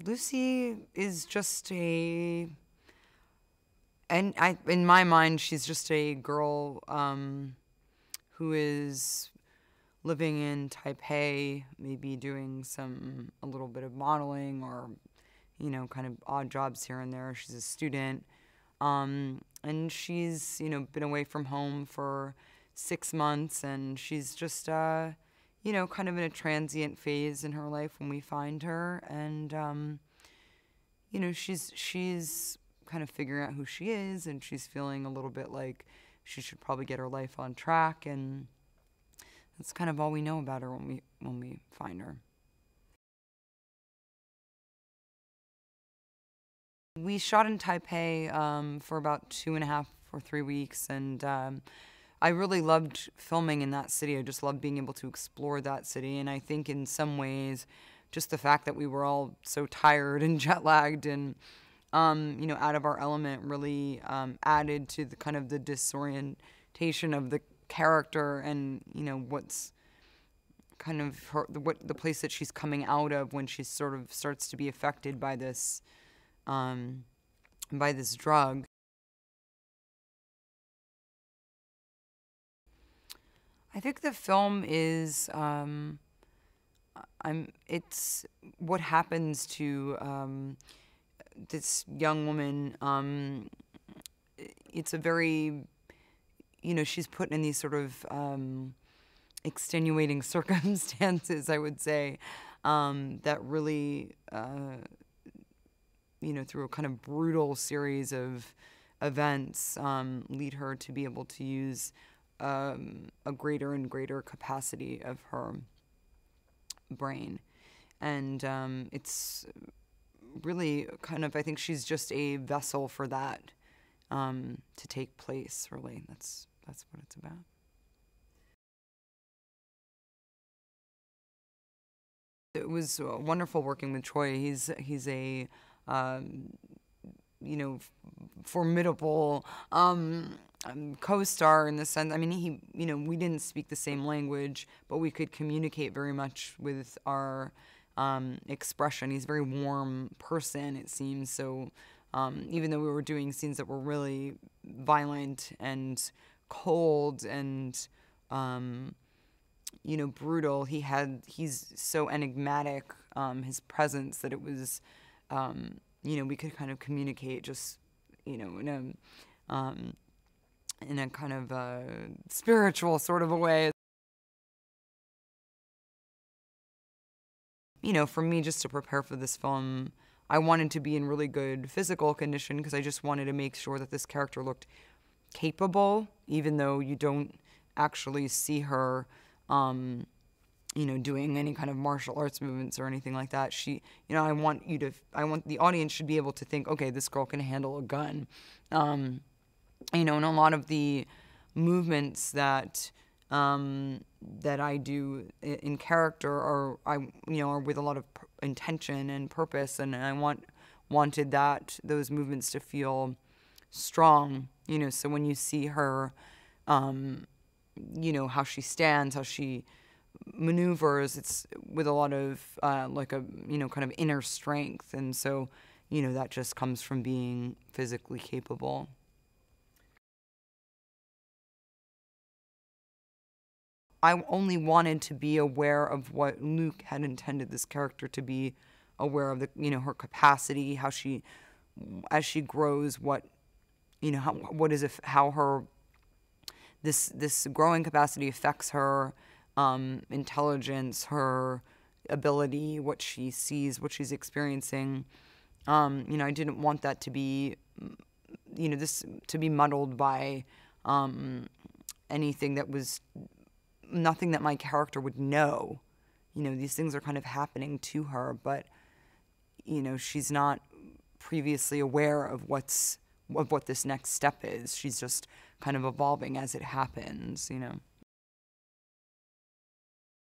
Lucy is just in my mind, she's just a girl who is living in Taipei, maybe doing a little bit of modeling or, kind of odd jobs here and there. She's a student. And she's, been away from home for 6 months, and she's just, kind of in a transient phase in her life when we find her. And, she's kind of figuring out who she is, and she's feeling a little bit like she should probably get her life on track. And that's kind of all we know about her when we find her. We shot in Taipei for about 2.5 or 3 weeks, and I really loved filming in that city. I just loved being able to explore that city, and I think in some ways, just the fact that we were all so tired and jet lagged and out of our element really added to the kind of the disorientation of the character, and what's kind of the place that she's coming out of when she sort of starts to be affected by this drug. I think the film is it's what happens to this young woman. It's a very, she's put in these sort of extenuating circumstances, I would say, that really, through a kind of brutal series of events, lead her to be able to use a greater and greater capacity of her brain. And it's really kind of, I think she's just a vessel for that to take place, really. That's what it's about. It was wonderful working with Troy. He's a formidable co-star in the sense. I mean, we didn't speak the same language, but we could communicate very much with our expression. He's a very warm person, it seems. So even though we were doing scenes that were really violent and cold and brutal, he's so enigmatic, his presence, that it was, we could kind of communicate just, in a kind of spiritual sort of a way. For me, just to prepare for this film, I wanted to be in really good physical condition because I just wanted to make sure that this character looked capable, even though you don't actually see her doing any kind of martial arts movements or anything like that. I want the audience should be able to think, okay, this girl can handle a gun. And a lot of the movements that I do in character are with a lot of intention and purpose, and I wanted those movements to feel strong. So when you see her, how she stands, how she maneuvers, it's with a lot of kind of inner strength, and so that just comes from being physically capable. I only wanted to be aware of what Luke had intended this character to be aware of, her capacity, how as she grows, how her this growing capacity affects her intelligence, her ability, what she sees, what she's experiencing. I didn't want that to be, this to be muddled by anything that was nothing that my character would know. These things are kind of happening to her, but she's not previously aware of what this next step is. She's just kind of evolving as it happens.